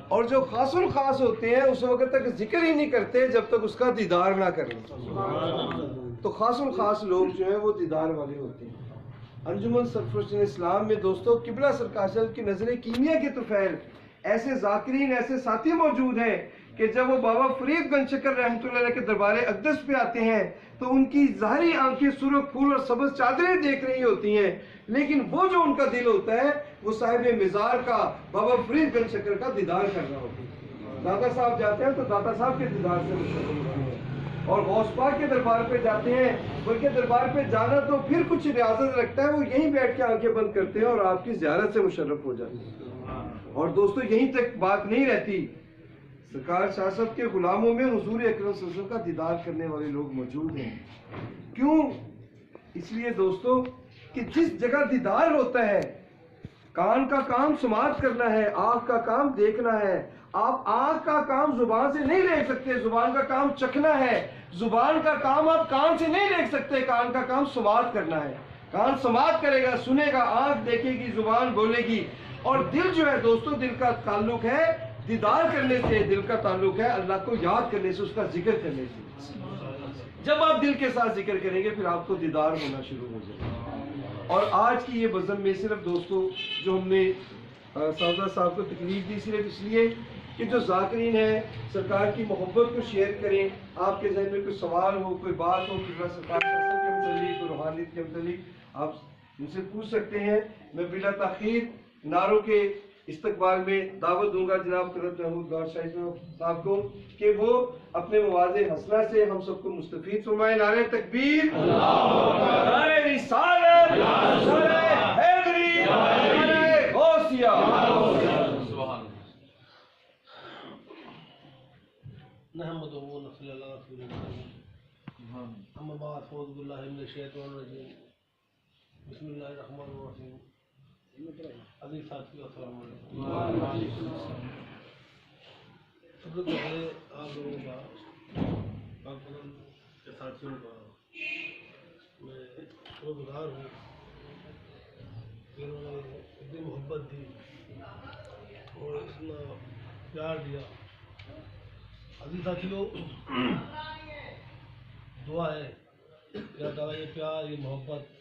اور جو خاص الخاص ہوتے ہیں اس وقت تک ذکر ہی نہیں کرتے جب تک اس کا دیدار نہ کریں. تو خاص الخاص لوگ جو ہیں وہ دیدار والے ہوتے ہیں. انجمن سرفرشتِ اسلام میں دوستو قبلہ سرکار صاحب کی نظر کیمیا کے طفیل ایسے ذاکرین ایسے ساتھی موجود ہیں کہ جب وہ بابا فرید گنج شکر رحمۃ اللہ علیہ کے دربار اقدس پہ آتے ہیں تو ان کی ظاہری آنکھیں سرخ پھول اور سبز چادریں دیکھ رہی ہوتی ہیں، لیکن وہ جو ان کا دل ہوتا ہے وہ صاحب مزار کا بابا فرید گنج شکر کا دیدار کر رہا ہوتا ہے. دادا صاحب جاتے ہیں تو دادا صاحب کے دیدار سے مشرف ہوتے ہیں، اور غوث پاک کے دربار پہ جاتے ہیں. بلکہ دربار پہ جانا تو پھر کچھ ریاضت رکھتا ہے، وہ یہیں بیٹھ کے آنکھیں بند کرتے ہیں اور آپ کی زیارت سے مشرف ہو جاتے ہیں. اور دوستو یہیں تک بات نہیں رہتی، سرکار شاہ صاحب کے غلاموں میں حضور اکرم صلی اللہ علیہ وسلم کا دیدار کرنے والے لوگ موجود ہیں. کیوں؟ اس لیے دوستو کہ جس جگہ دیدار ہوتا ہے، کان کا کام سماعت کرنا ہے، آنکھ کا کام دیکھنا ہے. آپ آنکھ کا کام زبان سے نہیں لے سکتے، زبان کا کام چکھنا ہے. زبان کا کام آپ کان سے نہیں لے سکتے، کان کا کام سماعت کرنا ہے. کان سماعت کرے گا، سنے گا، آنکھ دیکھے گی، زبان بولے گی. اور دل جو ہے دوستو، دل کا تعلق ہے دیدار کرنے سے، دل کا تعلق ہے اللہ کو یاد کرنے سے، اس کا ذکر کرنے سے. جب آپ دل کے ساتھ ذکر کریں گے پھر آپ کو دیدار ہونا شروع ہو جائے گا. اور آج کی یہ بزم میں صرف دوستو جو ہم نے سعودہ صاحب کو تکلیف دی صرف اس لیے کہ جو ذاکرین ہیں سرکار کی محبت کو شیئر کریں. آپ کے ذہن میں کوئی سوال ہو، کوئی بات ہو کہ سرکار کے متعلق، کوئی روحانیت کے متعلق، آپ مجھ سے پوچھ سکتے ہیں. میں بلا تاخیر نعروں کے استقبال میں دعوت دوں گا جناب قدرت محمود گور شاہی صاحب کو کہ وہ اپنے مواضع حسنہ سے ہم سب کو مستفید فرمائے. نعرہ تکبیر، نعرہ رسالت، نعرہ حیدری، نعرہ غوثیہ. نحمد و نصلی اللہ رسول اللہ. اما بعد فاعوذ باللہ من الشیطان الرجیم. بسم اللہ الرحمن الرحیم. عزیز ساتھیو السلام علیکم. سب سے پہلے آپ لوگوں کا، پاک پرن کے ساتھیوں کا میں شکر گزار ہوں کہ انہوں نے اتنی محبت دی اور اتنا پیار دیا. عزیز ساتھیو، دعا ہے کہ اللہ تعالیٰ یہ پیار، یہ محبت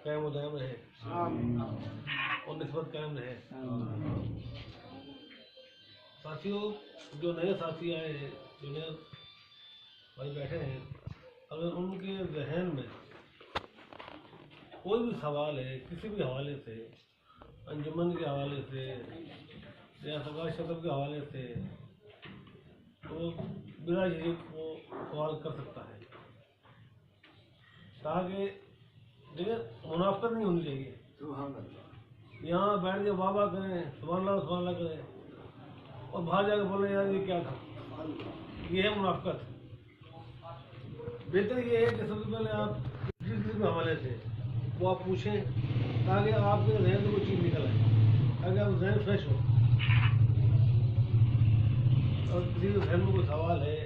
قائم و دائم رہے اور نسبت قائم رہے. ساتھیوں، جو نئے ساتھی آئے ہیں، جو نئے بھائی بیٹھے ہیں، اگر ان کے ذہن میں کوئی بھی سوال ہے کسی بھی حوالے سے، انجمن کے حوالے سے یا سرکار شکر کے حوالے سے، تو بلا جھجک وہ سوال کر سکتا ہے. تاکہ دیکھیں منافقت نہیں ہونی چاہیے. یہاں بیٹھ کے واہ واہ کریں، سبحان اللہ کریں، اور باہر جا کے بولیں یار یہ کیا تھا. یہ ہے منافقت. بہتر یہ ہے کہ سب سے پہلے آپ جس بھی حوالے سے وہ آپ پوچھیں تاکہ آپ کے ذہن سے کوئی چیز نکل آئے، تاکہ آپ ذہن فریش ہو. اور کسی کے ذہن میں کوئی سوال ہے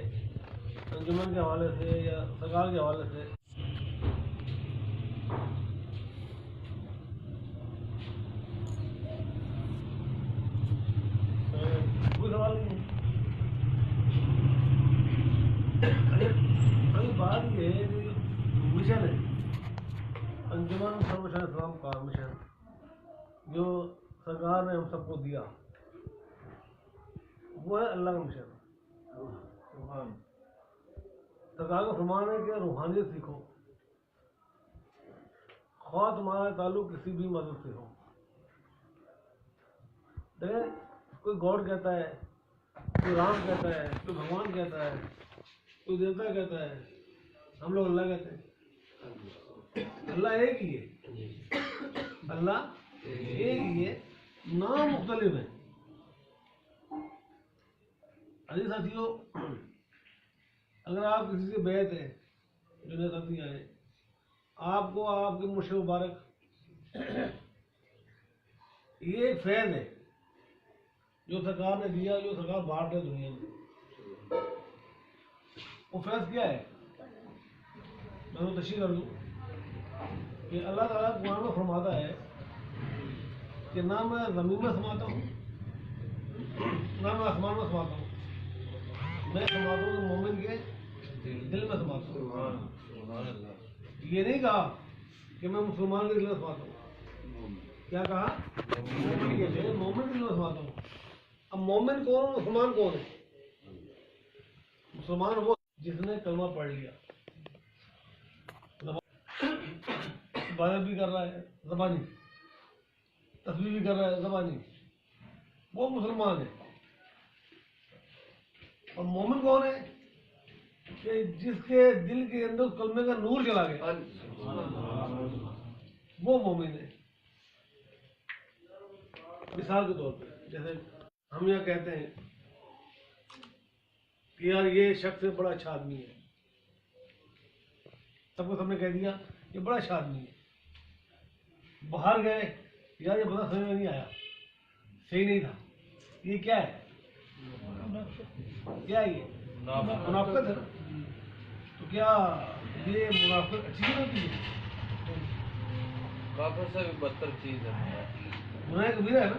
انجمن کے حوالے سے یا سرکار کے حوالے سے، کوئی سوال نہیں ہے. ابھی بات یہ ہے کہ مشن ہے انجمن سرمشن اسلام کا مشن جو سرکار نے ہم سب کو دیا، وہ ہے اللہ کا مشن. سرکار کا فرمان ہے کہ روحانیت سیکھو، خواہ تمہارا تعلق کسی بھی مذہب سے ہو. دیکھیں کوئی گاڈ کہتا ہے، کوئی رام کہتا ہے، کوئی بھگوان کہتا ہے، کوئی دیوتا کہتا ہے، ہم لوگ اللہ کہتے ہیں. اللہ ایک ہی ہے، اللہ ایک ہی ہے، نام مختلف ہیں. عزیز ساتھیو، اگر آپ کسی سے بیعت ہیں، جو نئے ساتھی آئے، آپ کو آپ کے مرشد مبارک، یہ ایک فیض ہے جو سرکار نے دیا، جو سرکار بانٹ ہے دنیا میں. وہ فیض کیا ہے؟ میں وہ تشریح کر دوں کہ اللہ تعالیٰ قرآن میں فرماتا ہے کہ نہ میں زمین میں سماتا ہوں میں آسمان میں سماتا ہوں، میں سماتا ہوں مومن کے دل میں سماتا ہوں. یہ نہیں کہا کہ میں مسلمان کے دل میں سماتا ہوں. کیا کہا؟ مومن کے دل میں سماتا ہوں. اب مومن کون ہے، مسلمان کون ہے؟ مسلمان وہ جس نے کلمہ پڑھ لیا، عبادت بھی کر رہا ہے زبانی، تسبیح بھی کر رہا ہے زبانی، وہ مسلمان ہے. اور مومن کون ہے؟ کہ جس کے دل کے اندر کلمے کا نور چلا گیا، وہ مومن ہے. مثال کے طور پہ جیسے ہم یہاں کہتے ہیں کہ یار یہ شخص بڑا اچھا آدمی ہے، سب کو سب نے کہہ دیا یہ بڑا اچھا آدمی ہے. باہر گئے، یار یہ بندہ سمجھ میں نہیں آیا، صحیح نہیں تھا، یہ کیا ہے؟ کیا ہے یہ؟ منافقت ہے نا. تو کیا یہ منافقت اچھی نہیں ہوتی ہے؟ کافر سے بھی بدتر چیز ہے. گناہ کبیرہ ہے نا.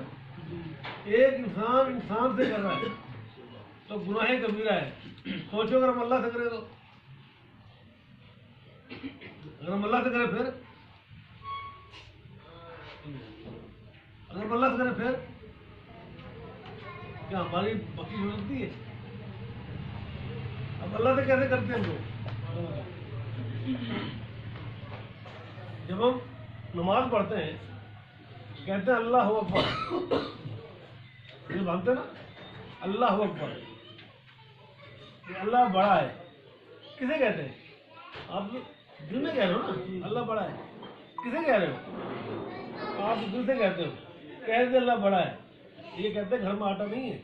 ایک انسان سے کر رہا ہے تو گناہ کبیرہ ہے. سوچو اگر ہم اللہ سے کریں تو، اگر ہم اللہ سے کریں پھر، اگر ہم اللہ سے کریں پھر کیا ہماری بخشش ہو سکتی ہے؟ اب اللہ سے کیسے کرتے ہیں ہم لوگ؟ جب ہم نماز پڑھتے ہیں کہتے ہیں اللہ اکبر، یہ مانتے ہیں نا اللہ اکبر، کہ اللہ بڑا ہے. کسے کہتے ہیں؟ آپ دل میں کہہ رہے ہو نا اللہ بڑا ہے. کسے کہہ رہے ہو؟ آپ دل سے کہتے ہو، کہتے اللہ بڑا ہے. یہ کہتے ہیں گھر میں آٹا نہیں ہے.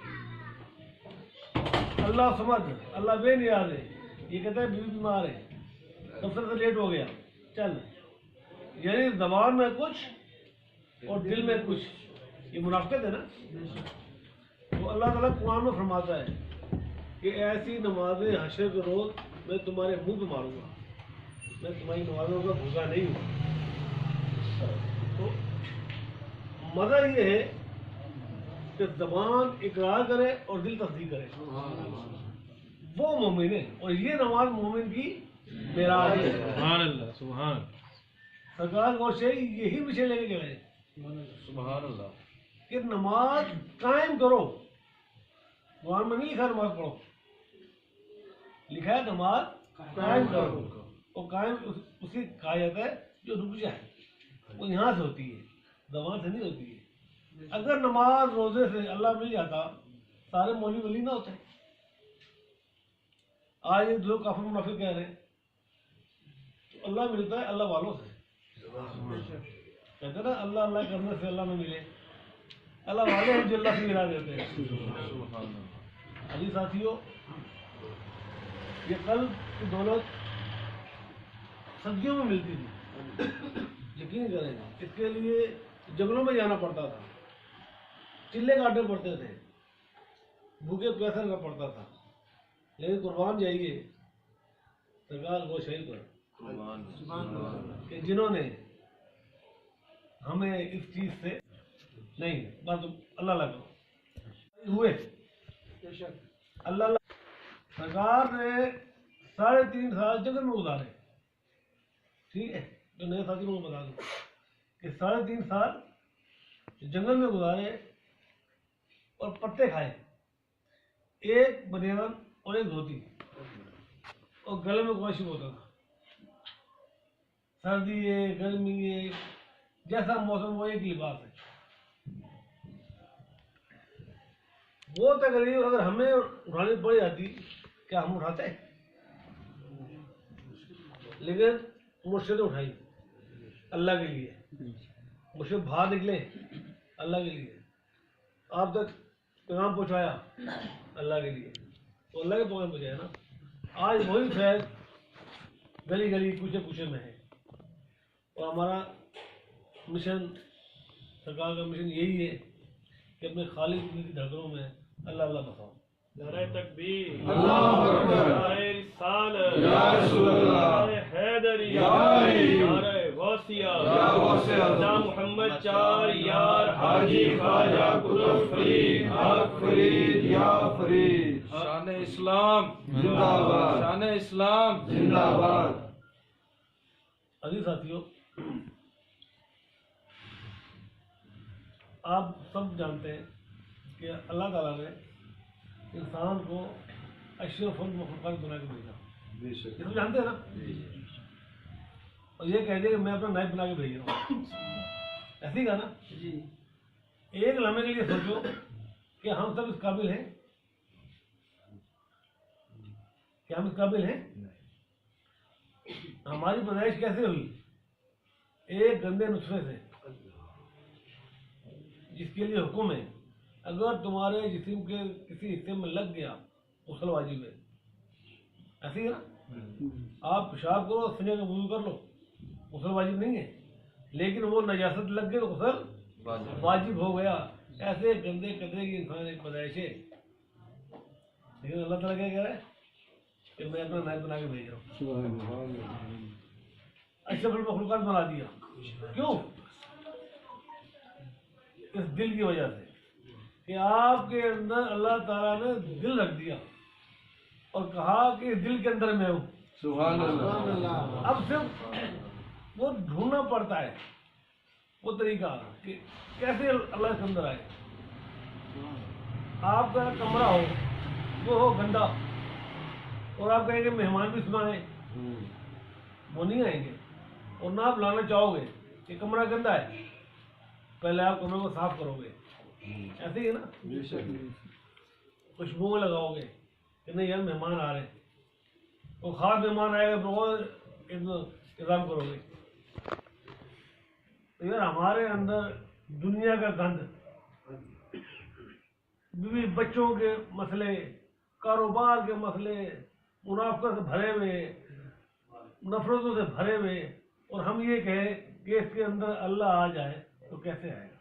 اللہ سمجھ، اللہ بے نیاز ہے. یہ کہتے ہیں بیوی بیمار ہے، دفتر سے لیٹ ہو گیا، چل. یعنی زبان میں کچھ اور دل میں کچھ، یہ منافقت ہے نا. تو اللہ تعالیٰ قرآن میں فرماتا ہے کہ ایسی نمازیں حشر کے روز میں تمہارے منہ پہ ماروں گا، میں تمہاری نمازوں کا بھوکا نہیں ہوں. تو مزہ یہ ہے کہ زبان اقرار کرے اور دل تصدیق کرے، وہ مومن ہے. اور یہ نماز مومن کی معراج ہے. سبحان اللہ، سبحان سرکار غور سے یہی پیچھے لے کے گئے سبحان اللہ. کہ نماز قائم کرو. قرآن میں نہیں لکھا نماز پڑھو، لکھا ہے نماز قائم کرو. اور قائم اسی قائد ہے جو رک جائے، وہ یہاں سے ہوتی ہے، زبان سے نہیں ہوتی ہے. اگر نماز روزے سے اللہ مل جاتا سارے مولوی ولی نہ ہوتے. آج یہ لوگ کافر منافق کہہ رہے ہیں تو اللہ ملتا ہے اللہ والوں سے. کہتے ہیں نا اللہ اللہ کرنے سے اللہ میں ملے. اللہ والے ہیں جو اللہ سے ملا دیتے ہیں. ابھی ساتھیوں، یہ قلب کی دولت صدیوں میں ملتی تھی. یقین کریں اس کے لیے جنگلوں میں جانا پڑتا تھا، چلے کاٹنے پڑتے تھے، بھوکے پیاسے رہنا پڑتا تھا. لیکن قربان جائیے سرکار وہ شہید پر کہ جنہوں نے ہمیں اس چیز سے نہیں، بس اللہ اللہ کرو ہوئے. اللہ سرکار نے 3.5 سال جنگل میں گزارے. ٹھیک ہے، جو نئے ساتھیوں کو بتا دوں کہ 3.5 سال جنگل میں گزارے اور پتے کھائے، ایک بنیان اور ایک دھوتی، اور گلے میں کوئی ہوتا تھا. سردی ہے گرمی ہے جیسا موسم وہ ایک لباس ہے. وہ تقریب اگر ہمیں اٹھانی پڑ جاتی کیا ہم اٹھاتے؟ لیکن مرشد اٹھائی اللہ کے لیے، مرشد باہر نکلے اللہ کے لیے، آپ تک پیغام پہنچایا اللہ کے لیے، تو اللہ کے پیغام پہنچایا نا. آج وہی فیض گلی گلی کوچے کوچے میں ہے. اور ہمارا مشن، سرکار کا مشن یہی ہے کہ اپنے خالق کی دھڑکنوں میں اللہ اللہ بساؤ. نعرہ تکبیر، اللہ اکبر، نعرہ رسالت یا رسول اللہ، نعرہ حیدری یا علی، نعرہ غوثیہ یا غوثیہ، محمد 4 یار حاجی خواجہ قطب فرید حق فرید یا اسلام زندہ باد، شان اسلام زندہ باد۔ عزیز ساتھیوں، آپ سب جانتے ہیں کہ اللہ تعالیٰ نے انسان کو اشرف المخلوقات بنا کے بھیجا، بے یہ شک، سب جانتے ہیں نا، اور یہ کہہ دیا کہ میں اپنا نائب بنا کے بھیج رہا ہوں، ایسے ہی کہا نا؟ ایک لمحے کے لیے سوچو کہ ہم سب اس قابل ہیں، کیا ہم اس قابل ہیں؟ ہماری پیدائش کیسے ہوئی؟ ایک گندے نطفے سے، جس کے لیے حکم ہے اگر تمہارے جسم کے کسی حصے میں لگ گیا غسل واجب ہے، ایسے ہی ہے نا؟ آپ پیشاب کرو سنے کا وضو کر لو، غسل واجب نہیں ہے، لیکن وہ نجاست لگ گئی تو غسل واجب ہو گیا۔ ایسے گندے قطرے کی انسان ایک پیدائش ہے، لیکن اللہ تعالیٰ کیا کہہ رہا ہے کہ میں اپنا نائب بنا کے بھیج رہا ہوں، اشرف المخلوقات بنا دیا۔ کیوں؟ اس دل کی وجہ سے کہ آپ کے اندر اللہ تعالیٰ نے دل رکھ دیا اور کہا کہ اس دل کے اندر میں ہوں۔ سبحان اللہ۔ اب صرف وہ ڈھونڈنا پڑتا ہے وہ طریقہ کہ کیسے اللہ کے اندر آئے۔ آپ کا کمرہ ہو وہ ہو گندا اور آپ کہیں گے مہمان بھی سنا ہے، وہ نہیں آئیں گے، اور نہ آپ لانا چاہو گے کہ کمرہ گندا ہے، پہلے آپ کمرے کو صاف کرو گے، ایسے ہی ہے نا؟ بے شک، خوشبو لگاؤ گے کہ نہیں یار مہمان آ رہے ہیں، وہ خاص مہمان آئے گا تو وہ انتظام کرو گے۔ تو یار ہمارے اندر دنیا کا گند، بیوی بچوں کے مسئلے، کاروبار کے مسئلے، منافقت سے بھرے ہوئے، نفرتوں سے بھرے ہوئے، اور ہم یہ کہیں کہ اس کے اندر اللہ آ جائے تو کیسے آئے گا؟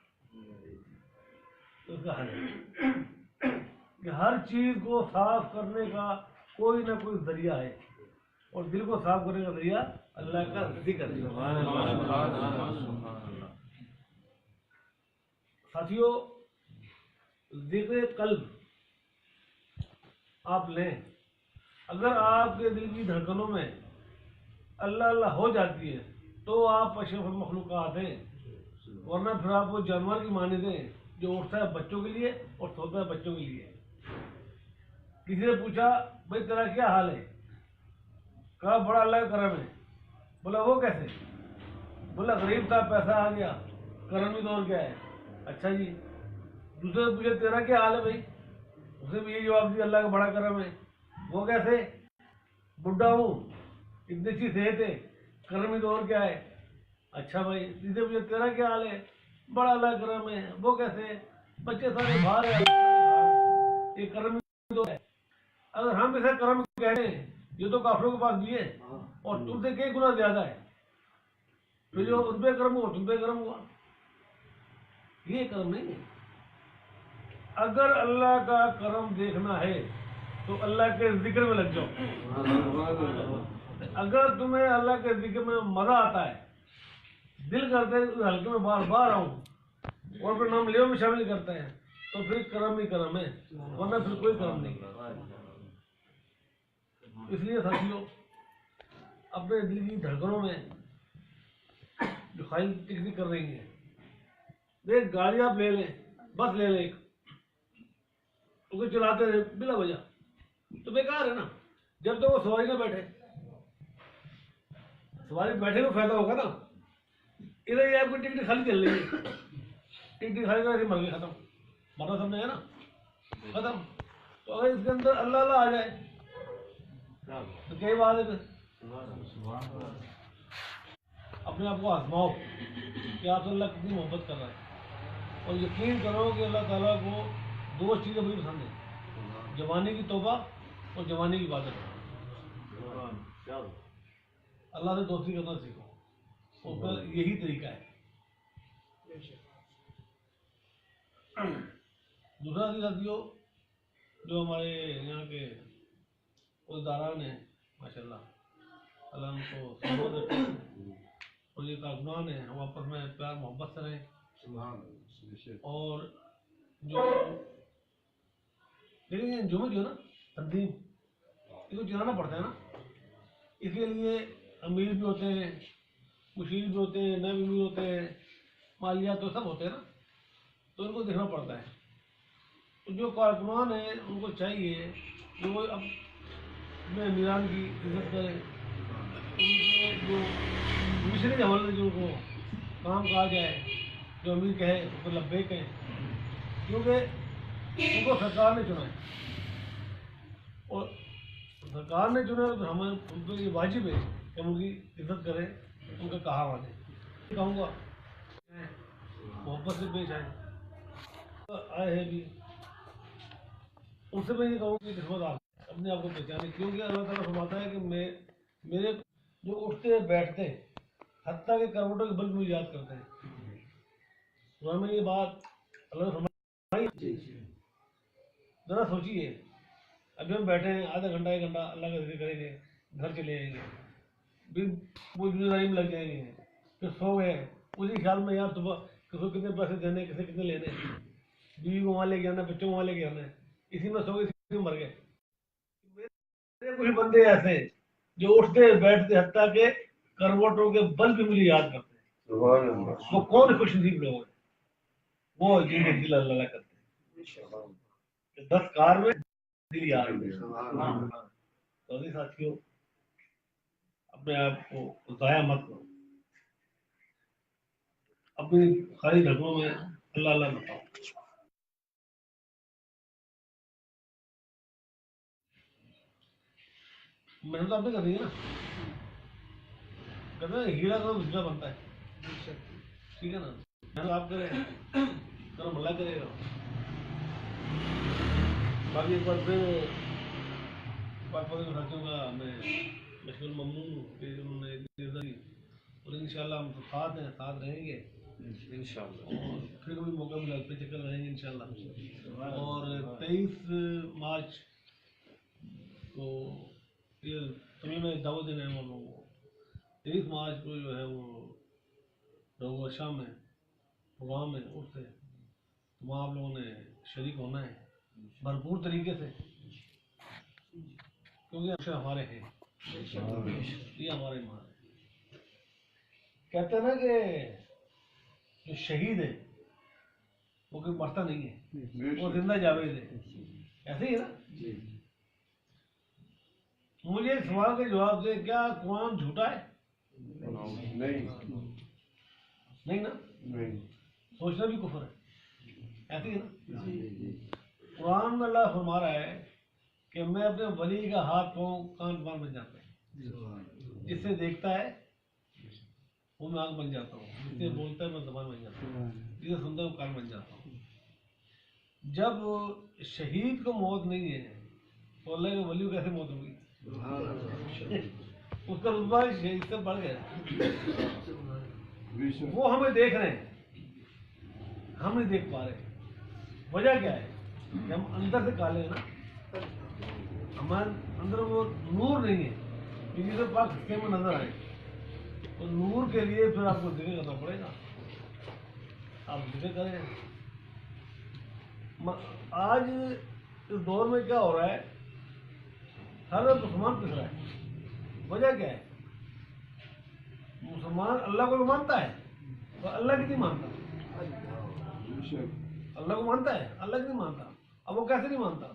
تو اس کا حل ہے کہ ہر چیز کو صاف کرنے کا کوئی نہ کوئی ذریعہ ہے، اور دل کو صاف کرنے کا ذریعہ اللہ کا ذکر ہے۔ ساتھیوں، ذکر قلب آپ لیں، اگر آپ کے دل کی دھڑکنوں میں اللہ اللہ ہو جاتی ہے تو آپ اشرف المخلوقات ہیں، ورنہ پھر آپ وہ جانور کی مانند ہیں جو اٹھتا ہے بچوں کے لیے اور سوتا ہے بچوں کے لیے۔ کسی نے پوچھا بھائی تیرا کیا حال ہے؟ کہا بڑا اللہ کا کرم ہے۔ بولا وہ کیسے؟ بولا غریب تھا پیسہ آ گیا، کرم بھی تو اور کیا ہے۔ اچھا جی، دوسرے نے پوچھا تیرا کیا حال ہے بھائی؟ اس نے بھی یہ جواب دیا اللہ کا بڑا کرم ہے۔ وہ کیسے؟ بڈھا ہوں، اتنی اچھی صحت ہے، کرم ہی تو اور کیا ہے۔ اچھا بھائی، تیسرے پوچھا تیرا کیا حال ہے؟ بڑا اللہ کا کرم ہے۔ وہ کیسے؟ بچے سارے باہر ہیں، یہ کرم ہی تو ہے۔ اگر ہم اسے کرم کہتے ہیں یہ تو کافروں کے پاس بھی ہے اور تم سے کئی گنا زیادہ ہے، تو جو ان پہ کرم ہوا تم پہ کرم ہوا، یہ کرم نہیں ہے۔ اگر اللہ کا کرم دیکھنا ہے تو اللہ کے ذکر میں لگ جاؤ۔ اگر تمہیں اللہ کے ذکر میں مزہ آتا ہے، دل کرتا ہے اس حلقے میں بار بار آؤں اور پھر نام لیو میں شامل کرتا ہے، تو پھر کرم ہی کرم ہے، ورنہ پھر کوئی کرم نہیں ہے۔ اس لیے ساتھیوں، اپنے دل کی دھڑکنوں میں جو خواہش ٹکری کر رہی ہیں، ایک گاڑی آپ لے لیں، بس لے لیں، اسے چلاتے رہے بلا وجہ تو بیکار ہے نا، جب تک وہ سواری نہ بیٹھے۔ سواری بیٹھے کو فائدہ ہوگا نا، ادھر یہ آپ کی ٹکٹ خالی چل رہی ہے، ٹکٹ خالی کر کے مر گئے، ختم، مرنا سب نے ہے نا، ختم۔ تو اگر اس کے اندر اللہ اللہ آ جائے تو کئی بات ہے پھر اپنے آپ کو آزماؤ کہ آپ سے اللہ کتنی محبت کر رہا ہے، اور یقین کرو کہ اللہ تعالیٰ کو دو چیزیں بڑی پسند ہیں، جوانی کی توبہ اور جوانی کی عبادت۔ اللہ سے دوستی کرنا سیکھو، اس کا یہی طریقہ ہے۔ دوسرا ساتھیوں، جو ہمارے یہاں کے داران ہیں ماشاء اللہ ان کو سبوت رکھے، اور یہ کارکنان ہیں، ہم آپس میں پیار محبت سے رہیں، اور جو لیکن جمعہ جو ہے نا تنظیم اس کو چلانا پڑتا ہے نا. اس کے لیے امیر بھی ہوتے ہیں, مشیر بھی ہوتے ہیں, نائب امیر ہوتے ہیں, مالیات تو سب ہوتے ہیں نا, تو ان کو دیکھنا پڑتا ہے. تو جو کارکنان ہیں ان کو چاہیے کہ وہ اب اپنے امیران کی عزت کریں, ان کے جو مشرے کے حوالے جو ان کو کام کہا جائے, جو امیر کہے اس کو لبیک کہیں, کیونکہ ان کو سرکار نے چنا ہے, اور سرکار نے چنا ہے تو ہمیں ان پہ یہ واجب ہے کہ ہم ان کی عزت کریں, ان کا کہا مانیں. کہوں گا محبت سے پیش آئے ہیں بھی, ان سے میں یہ کہوں کہ قسمت آپ اپنے آپ کو پہچانے, کیونکہ اللہ تعالیٰ فرماتا ہے کہ میرے جو اٹھتے ہیں بیٹھتے ہیں حتیٰ کہ کروٹوں کے بل مجھے یاد کرتے ہیں. قرآن میں یہ بات اللہ نے فرمائی, ذرا سوچیے, ابھی ہم بیٹھے ہیں آدھا گھنٹہ 1 گھنٹہ اللہ کا ذکر کریں گے, گھر چلے جائیں گے, پھر وہ ذمہ داری میں لگ جائیں گے, پھر سو گئے اسی خیال میں یار صبح کسی کو کتنے پیسے دینے, کسی کتنے لینے, بیوی کو وہاں لے کے آنا, بچوں کو وہاں لے کے آنا ہے, اسی میں سو گئے, اسی میں مر گئے. میرے کچھ بندے ایسے جو اٹھتے بیٹھتے حتیٰ کہ کروٹوں کے بل بھی مجھے یاد کرتے ہیں. وہ کون خوش نصیب لوگ ہیں, وہ جن کے دل اللہ کرتے ہیں. 10 کار میں دل یاد. تو ساتھیوں اپنے آپ کو ضائع مت کرو, اپنی خالی دھڑکنوں میں اللہ اللہ بتاؤ. محنت آپ نے کرنی ہے نا, کہتے ہیں ہیرا کا دوسرا بنتا ہے, ٹھیک ہے نا. محنت آپ کریں کرو, بھلا کرے گا. باقی ایک بار پھر پاک پاک ساتھیوں کا میں مشکل ممنون ہوں کہ انہوں نے دی, اور انشاءاللہ ہم تو ساتھ ہیں, ساتھ رہیں گے انشاءاللہ, اور پھر کبھی موقع ملا پہ چکر رہیں گے انشاءاللہ. اور 23 مارچ کو یہ تمہیں میں دعوت دینا ہے ان لوگوں کو. 23 مارچ کو جو ہے وہ رہو شام میں پروگرام میں اٹھتے, وہاں آپ لوگوں نے شریک ہونا ہے بھرپور طریقے سے, کیونکہ اکثر ہمارے ہیں, یہ ہمارے ماں ہے. کہتے ہیں نا کہ جو شہید ہے وہ کوئی مرتا نہیں ہے, وہ زندہ جاوید ہے, ایسے ہی ہے نا. مجھے ایک سوال کا جواب دے, کیا قرآن جھوٹا ہے؟ نہیں نا, سوچنا بھی کفر ہے, ایسے ہی ہے نا. قرآن میں اللہ فرما رہا ہے کہ میں اپنے ولی کا ہاتھ پاؤں کان بان بن جاتا ہوں, جس سے دیکھتا ہے وہ میں آنکھ بن جاتا ہوں, جس سے بولتا ہے میں زبان بن جاتا ہوں, جس سے سنتا ہے وہ کان بن جاتا ہوں. جب شہید کو موت نہیں ہے تو اللہ کے ولی کو کیسے موت ہوگی؟ اس کا رتبہ شہید سے بڑھ گیا. وہ ہمیں دیکھ رہے ہیں, ہم نہیں دیکھ پا رہے. وجہ کیا ہے کہ ہم اندر سے کالے ہیں نا, ہمارے اندر وہ نور نہیں ہے کہ جسے پاک حصے میں نظر آئے. تو نور کے لیے پھر آپ کو ذکر کرنا پڑے گا, آپ ذکر کریں. آج اس دور میں کیا ہو رہا ہے, ہر مسلمان پس رہا ہے. وجہ کیا ہے؟ مسلمان اللہ کو تو مانتا ہے تو اللہ کی نہیں مانتا. اللہ کو مانتا ہے, اللہ کی نہیں مانتا. اب وہ کیسے نہیں مانتا؟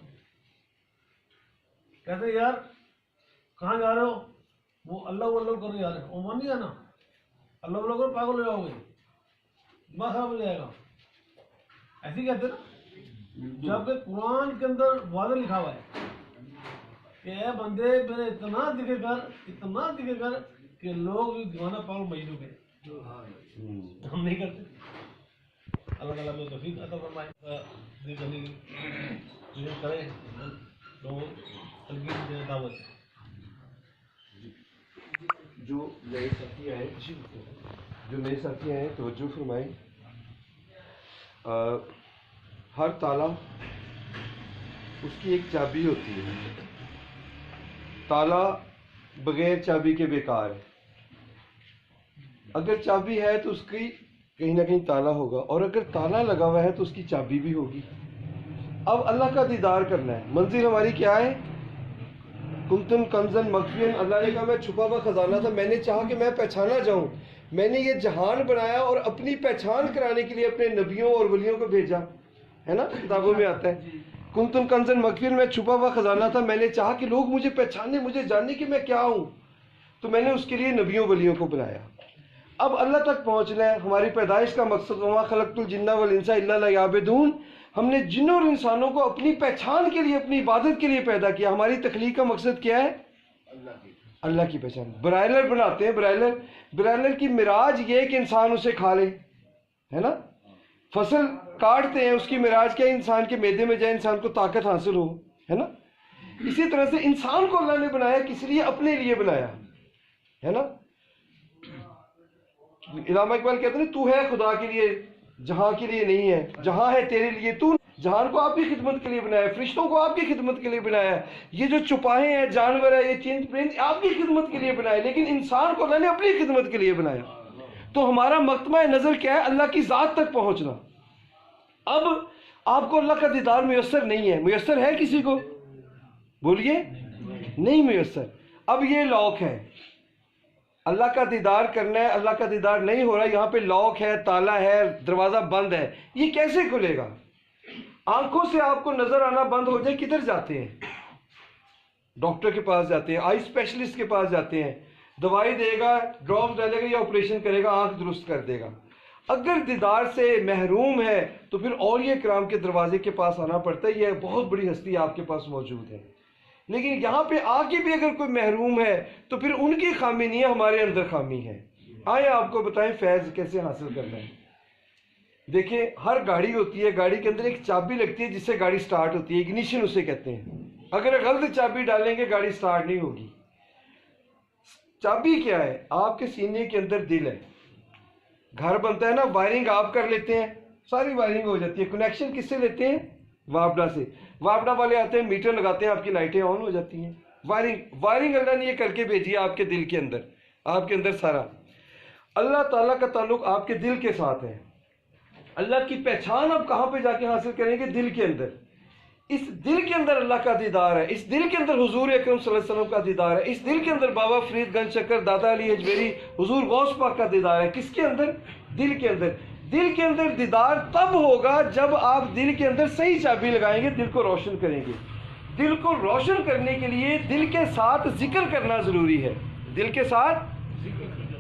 کہتے یار کہاں جا رہے ہو, وہ اللہ کرنے جا رہے ہیں, وہ مان نہیں جانا, اللہ کرو پاگل ہو جاؤ گے, دماغ خراب ہو جائے گا. ایسے ہی کہتے نا, جبکہ قرآن کے اندر واضح لکھا ہوا ہے کہ اے بندے میرے اتنا ذکر کر کہ لوگ دیوانہ پاگل مجنون ہے. ہم نہیں کرتے. اللہ تعالیٰ میں توفیق عطا فرمائے, ذکر کریں تو تلقین دے دعوت. جو نئے ساتھی ہیں توجہ فرمائیں. ہر تالا اس کی ایک چابی ہوتی ہے. تالا بغیر چابی کے بیکار ہے. اگر چابی ہے تو اس کی کہیں نہ کہیں تالا ہوگا, اور اگر تالا لگا ہوا ہے تو اس کی چابی بھی ہوگی. اب اللہ کا دیدار کرنا ہے. منزل ہماری کیا ہے؟ کنتن کنزن مخفین، اللہ نے کہا میں چھپا ہوا خزانہ تھا، میں نے چاہا کہ میں پہچانا جاؤں، میں نے یہ جہان بنایا اور اپنی پہچان کرانے کے لیے اپنے نبیوں اور ولیوں کو بھیجا، ہے نا، کتابوں میں آتا ہے کنتن کنزن مخفین، میں چھپا ہوا خزانہ تھا، میں نے چاہا کہ لوگ مجھے پہچانے، مجھے جاننے کہ میں کیا ہوں، تو میں نے اس کے لیے نبیوں ولیوں کو بنایا۔ اب اللہ تک پہنچنا ہے، ہماری پیدائش کا مقصد وما خلقت الجن والانس الا لیعبدون، ہم نے جنوں اور انسانوں کو اپنی پہچان کے لیے، اپنی عبادت کے لیے پیدا کیا۔ ہماری تخلیق کا مقصد کیا ہے؟ اللہ کی پہچان۔ برائلر بناتے ہیں، برائلر کی معراج یہ ہے کہ انسان اسے کھا لے، ہے نا، فصل کاٹتے ہیں، اس کی معراج کیا ہے؟ انسان کے معدے میں جائے، انسان کو طاقت حاصل ہو، ہے نا۔ اسی طرح سے انسان کو اللہ نے بنایا کس لیے؟ اپنے لیے بنایا، ہے نا۔ علامہ اقبال کہتے ہیں تو ہے خدا کے لیے، جہاں کے لیے نہیں ہے، جہاں ہے تیرے لیے، تو جہان کو آپ کی خدمت کے لیے بنایا، فرشتوں کو آپ کی خدمت کے لیے بنایا، یہ جو چوپاہے ہیں، جانور ہے، یہ چیند پرند آپ کی خدمت کے لیے بنائے، لیکن انسان کو اللہ نے اپنی خدمت کے لیے بنایا۔ تو ہمارا مقتمہ نظر کیا ہے؟ اللہ کی ذات تک پہنچنا۔ اب آپ کو اللہ کا دیدار میسر نہیں ہے، میسر ہے کسی کو؟ بولیے، نہیں میسر۔ اب یہ لاک ہے، اللہ کا دیدار کرنا ہے، اللہ کا دیدار نہیں ہو رہا، یہاں پہ لاک ہے، تالا ہے، دروازہ بند ہے، یہ کیسے کھلے گا؟ آنکھوں سے آپ کو نظر آنا بند ہو جائے، کدھر جاتے ہیں؟ ڈاکٹر کے پاس جاتے ہیں، آئی اسپیشلسٹ کے پاس جاتے ہیں، دوائی دے گا، ڈراپس ڈالے گا یا آپریشن کرے گا، آنکھ درست کر دے گا۔ اگر دیدار سے محروم ہے تو پھر اولیاء کرام کے دروازے کے پاس آنا پڑتا ہے، یہ بہت بڑی ہستی آپ کے پاس موجود ہے، لیکن یہاں پہ آ کے بھی اگر کوئی محروم ہے تو پھر ان کی خامی نہیں ہے، ہمارے اندر خامی ہے۔ آئے آپ کو بتائیں فیض کیسے حاصل کرنا ہے۔ دیکھیں، ہر گاڑی ہوتی ہے، گاڑی کے اندر ایک چابی لگتی ہے جس سے گاڑی سٹارٹ ہوتی ہے، اگنیشن اسے کہتے ہیں۔ اگر غلط چابی ڈالیں گے گاڑی سٹارٹ نہیں ہوگی۔ چابی کیا ہے؟ آپ کے سینے کے اندر دل ہے، گھر بنتا ہے نا، وائرنگ آپ کر لیتے ہیں، ساری وائرنگ ہو جاتی ہے، کنیکشن کس سے لیتے ہیں؟ وابڈا سے۔ وابڈا والے آتے ہیں، میٹر لگاتے ہیں، آپ کی لائٹیں آن ہو جاتی ہیں۔ وائرنگ اللہ نے یہ کر کے بھیجی ہے آپ کے دل کے اندر، آپ کے اندر سارا۔ اللہ تعالیٰ کا تعلق آپ کے دل کے ساتھ ہے۔ اللہ کی پہچان آپ کہاں پہ جا کے حاصل کریں گے؟ دل کے اندر۔ اس دل کے اندر اللہ کا دیدار ہے، اس دل کے اندر حضور اکرم صلی اللہ علیہ وسلم کا دیدار ہے، اس دل کے اندر بابا فرید گنج شکر، دادا علی اجمیری، حضور غوث پاک کا دیدار ہے۔ کس کے اندر؟ دل کے اندر۔ دل کے اندر دیدار تب ہوگا جب آپ دل کے اندر صحیح چابی لگائیں گے، دل کو روشن کریں گے۔ دل کو روشن کرنے کے لیے دل کے ساتھ ذکر کرنا ضروری ہے۔ دل کے ساتھ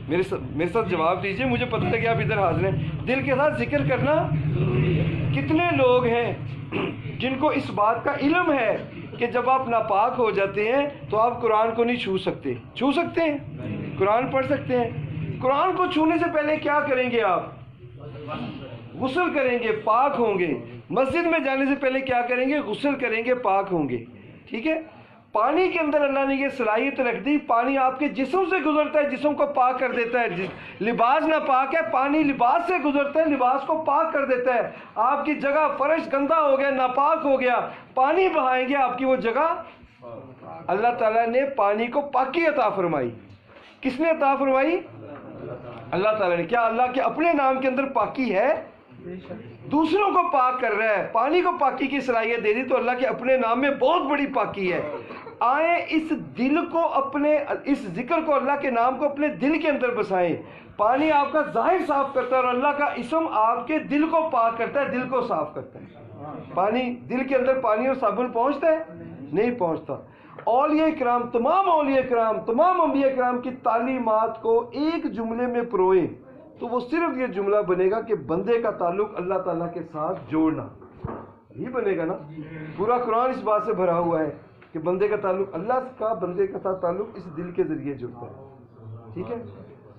میرے ساتھ جواب دیجئے، مجھے پتہ ہے کہ آپ ادھر حاضر ہیں۔ دل کے ساتھ ذکر کرنا، کتنے لوگ ہیں جن کو اس بات کا علم ہے کہ جب آپ ناپاک ہو جاتے ہیں تو آپ قرآن کو نہیں چھو سکتے؟ چھو سکتے ہیں؟ قرآن پڑھ سکتے ہیں؟ قرآن کو چھونے سے پہلے کیا کریں گے آپ؟ غسل کریں گے، پاک ہوں گے۔ مسجد میں جانے سے پہلے کیا کریں گے؟ غسل کریں گے، پاک ہوں گے۔ ٹھیک ہے؟ پانی کے اندر اللہ نے یہ صلاحیت رکھ دی، پانی آپ کے جسم سے گزرتا ہے، جسم کو پاک کر دیتا ہے۔ لباس نہ پاک ہے، پانی لباس سے گزرتا ہے، لباس کو پاک کر دیتا ہے۔ آپ کی جگہ فرش گندا ہو گیا، ناپاک ہو گیا، پانی بہائیں گے، آپ کی وہ جگہ، اللہ تعالیٰ نے پانی کو پاکی عطا فرمائی۔ کس نے عطا فرمائی؟ اللہ تعالیٰ نے۔ کیا اللہ کے اپنے نام کے اندر پاکی ہے؟ دوسروں کو پاک کر رہا ہے، پانی کو پاکی کی صلاحیت دے دی، تو اللہ کے اپنے نام میں بہت بڑی پاکی ہے۔ آئیں اس دل کو، اپنے اس ذکر کو، اللہ کے نام کو اپنے دل کے اندر بسائیں۔ پانی آپ کا ظاہر صاف کرتا ہے اور اللہ کا اسم آپ کے دل کو پاک کرتا ہے، دل کو صاف کرتا ہے۔ پانی دل کے اندر، پانی اور صابن پہنچتا ہے؟ نہیں پہنچتا۔ اولیاء کرام، تمام اولیاء کرام، تمام انبیاء کرام کی تعلیمات کو ایک جملے میں پروئیں تو وہ صرف یہ جملہ بنے گا کہ بندے کا تعلق اللہ تعالیٰ کے ساتھ جوڑنا، یہ بنے گا نا۔ پورا قرآن اس بات سے بھرا ہوا ہے کہ بندے کا تعلق اللہ کا، بندے کا ساتھ تعلق اس دل کے ذریعے جڑتا ہے۔ ٹھیک ہے؟